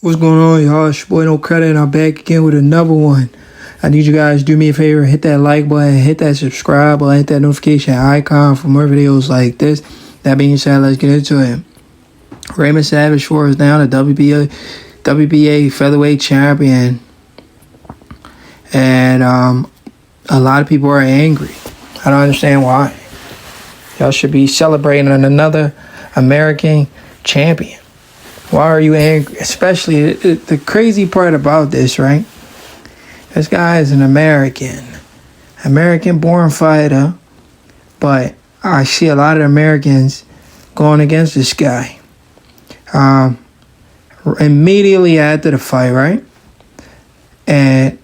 What's going on, y'all? It's your boy No Credit, and I'm back again with another one. I need you guys to do me a favor, hit that like button, hit that subscribe button, hit that notification icon for more videos like this. That being said, let's get into it. Raymond Savage is now the WBA featherweight champion, and a lot of people are angry. I don't understand why. Y'all should be celebrating another American champion. Why are you angry? Especially the crazy part about this, right? This guy is an American-born fighter, but I see a lot of Americans going against this guy. Immediately after the fight, right? And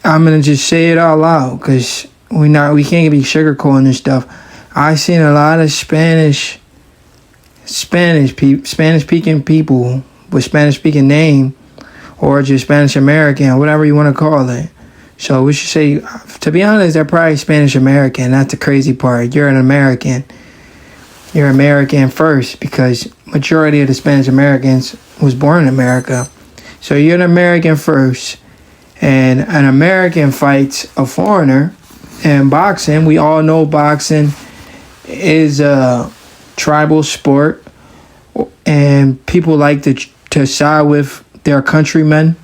I'm gonna just say it out loud because we can't be sugarcoating this stuff. I seen a lot of Spanish-speaking people with Spanish-speaking name, or just Spanish American, whatever you want to call it. So we should say, to be honest, they're probably Spanish American. That's the crazy part. You're an American. You're American first because majority of the Spanish Americans was born in America. So you're an American first, and an American fights a foreigner. And boxing, we all know boxing is a tribal sport, and people like to side with their countrymen.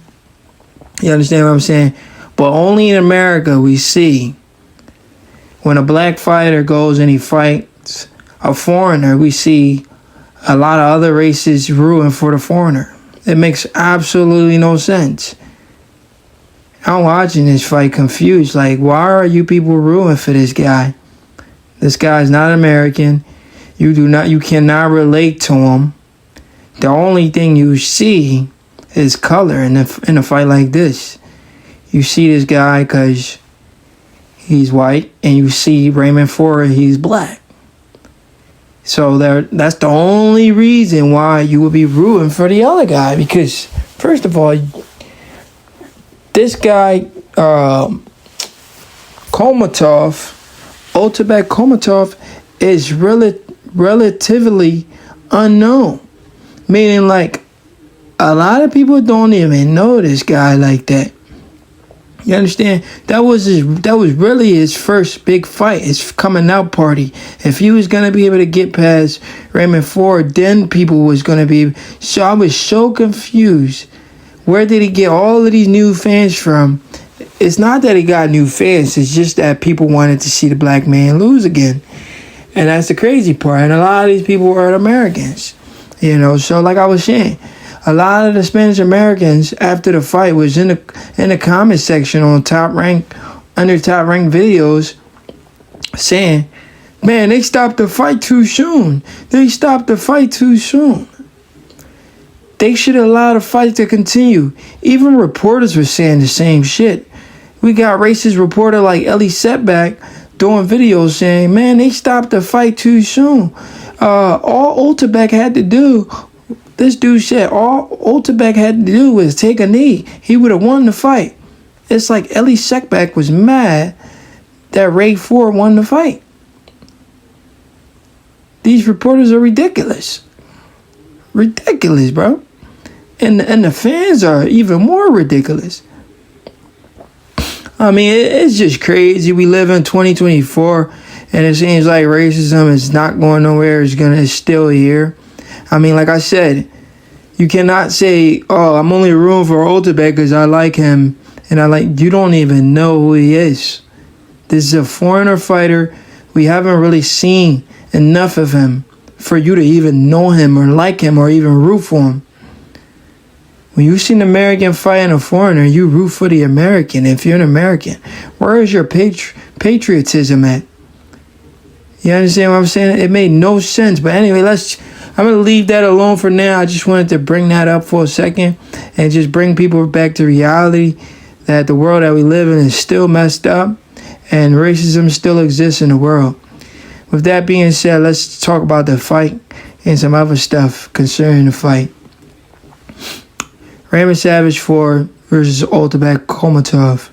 You understand what I'm saying? But only in America we see when a black fighter goes and he fights a foreigner, we see a lot of other races rooting for the foreigner. It makes absolutely no sense. I'm watching this fight confused. Like, why are you people rooting for this guy? This guy's not American. You cannot relate to him. The only thing you see is color in a fight like this. You see this guy because he's white, and you see Raymond Ford, he's black. So that's the only reason why you would be rooting for the other guy. Because first of all, this guy Otabek Kholmotov is relatively unknown, meaning like a lot of people don't even know this guy like that. You understand? That was really his first big fight, his coming out party. If he was gonna be able to get past Raymond Ford, then people was gonna be. So I was so confused. Where did he get all of these new fans from? It's not that he got new fans. It's just that people wanted to see the black man lose again. And that's the crazy part. And a lot of these people are Americans. You know, so like I was saying, a lot of the Spanish Americans after the fight was in the comment section on top ranked videos saying, man, they stopped the fight too soon. They should allow the fight to continue. Even reporters were saying the same shit. We got racist reporter like Ellie Setback doing videos saying, man, they stopped the fight too soon. All Otabek had to do, this dude said, all Otabek had to do was take a knee. He would have won the fight. It's like Ellie Setback was mad that Ray Ford won the fight. These reporters are ridiculous. Ridiculous, bro. And the fans are even more ridiculous. I mean, it's just crazy. We live in 2024, and it seems like racism is not going nowhere. It's still here. I mean, like I said, you cannot say, "Oh, I'm only rooting for Otabek because I like him," and you don't even know who he is. This is a foreigner fighter. We haven't really seen enough of him for you to even know him or like him or even root for him. When you see an American fighting a foreigner, you root for the American. If you're an American, where is your patriotism at? You understand what I'm saying? It made no sense. But anyway, I'm going to leave that alone for now. I just wanted to bring that up for a second and just bring people back to reality that the world that we live in is still messed up and racism still exists in the world. With that being said, let's talk about the fight and some other stuff concerning the fight. Raymond Savage versus Otabek Kholmotov.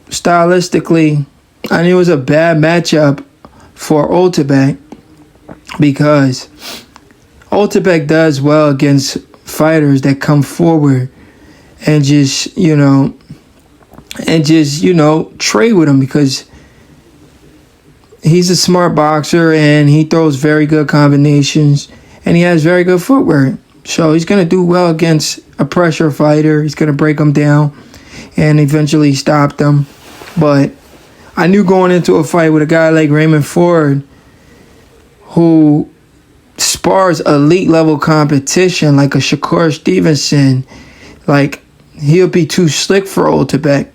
Stylistically, I knew it was a bad matchup for Otabek because Otabek does well against fighters that come forward and just, trade with him, because he's a smart boxer and he throws very good combinations and he has very good footwork. So he's going to do well against a pressure fighter. He's going to break them down and eventually stop them. But I knew going into a fight with a guy like Raymond Ford, who spars elite level competition like a Shakur Stevenson, like, he'll be too slick for Otabek.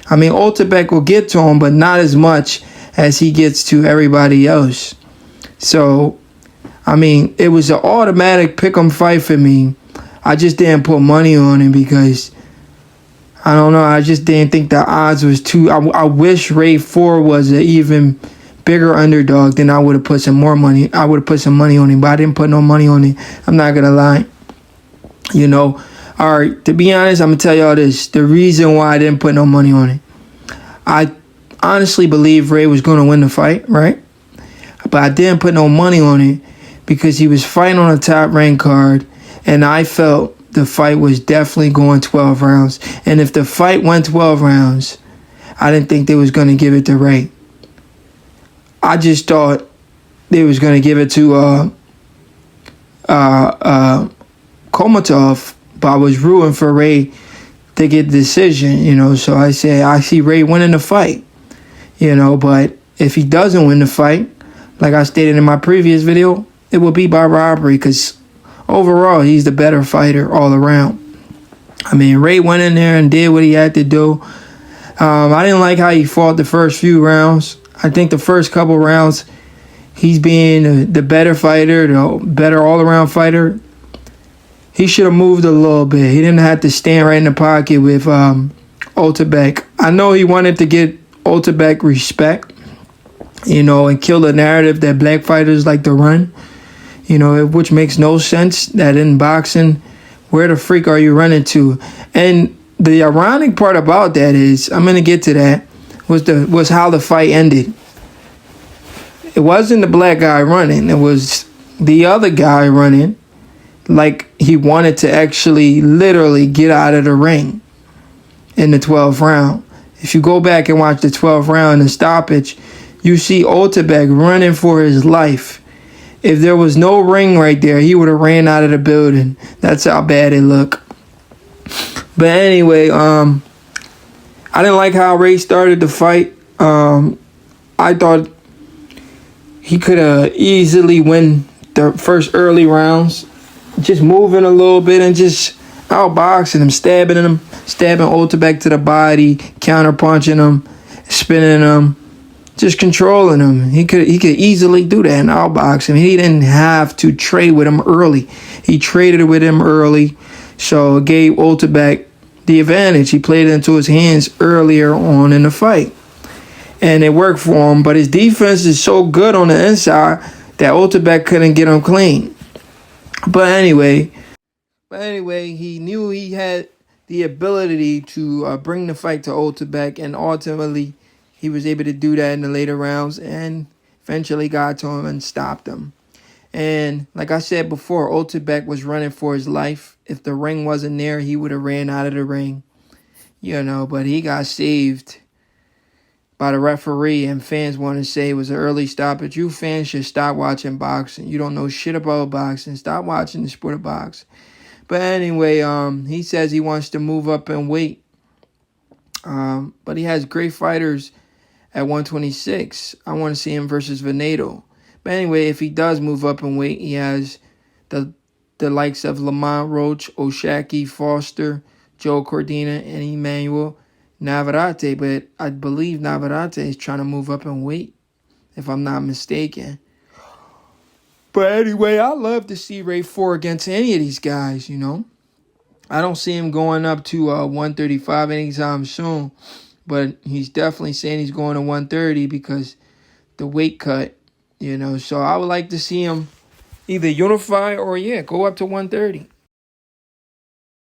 I mean, Otabek will get to him, but not as much as he gets to everybody else. So, I mean, it was an automatic pick-em fight for me. I just didn't put money on it because, I don't know, I just didn't think the odds was too... I wish Ray Ford was an even bigger underdog. Then I would have put some more money. I would have put some money on him, but I didn't put no money on it. I'm not going to lie. All right, to be honest, I'm going to tell y'all this. The reason why I didn't put no money on it. I honestly believe Ray was going to win the fight, right? But I didn't put no money on it because he was fighting on a top-ranked card, and I felt the fight was definitely going 12 rounds. And if the fight went 12 rounds, I didn't think they was going to give it to Ray. I just thought they was going to give it to Kholmotov, but I was rooting for Ray to get the decision, so I said, I see Ray winning the fight, but if he doesn't win the fight, like I stated in my previous video, it will be by robbery because overall, he's the better fighter all around. I mean, Ray went in there and did what he had to do. I didn't like how he fought the first few rounds. I think the first couple rounds, he's being the better fighter, the better all-around fighter. He should have moved a little bit. He didn't have to stand right in the pocket with Otabek. I know he wanted to get Otabek respect, and kill the narrative that black fighters like to run, which makes no sense. That in boxing, where the freak are you running to? And the ironic part about that is, I'm going to get to that, was how the fight ended. It wasn't the black guy running. It was the other guy running like he wanted to actually literally get out of the ring in the 12th round. If you go back and watch the 12th round and stoppage, you see Otabek running for his life. If there was no ring right there, he would have ran out of the building. That's how bad it looked. But anyway, I didn't like how Ray started the fight. I thought he could have easily win the first early rounds. Just moving a little bit and just outboxing him, stabbing Otabek to the body, counter-punching him, spinning him, just controlling him. He could easily do that and outbox him. He didn't have to trade with him early. He traded with him early, so it gave Otabek the advantage. He played it into his hands earlier on in the fight, and it worked for him. But his defense is so good on the inside that Otabek couldn't get him clean. But anyway, he knew he had the ability to bring the fight to Otabek, and ultimately he was able to do that in the later rounds and eventually got to him and stopped him. And like I said before, Otabek was running for his life. If the ring wasn't there, he would have ran out of the ring, but he got saved by the referee, and fans want to say it was an early stoppage. You fans should stop watching boxing. You don't know shit about boxing. Stop watching the sport of boxing. But anyway, he says he wants to move up in weight. But he has great fighters at 126. I want to see him versus Veneto. But anyway, if he does move up in weight, he has the likes of Lamont Roach, Oshaki Foster, Joe Cordina, and Emmanuel Navarrete, but I believe Navarrete is trying to move up in weight, if I'm not mistaken. But anyway, I love to see Ray Ford against any of these guys, I don't see him going up to 135 anytime soon, but he's definitely saying he's going to 130 because the weight cut, so I would like to see him either unify or, go up to 130.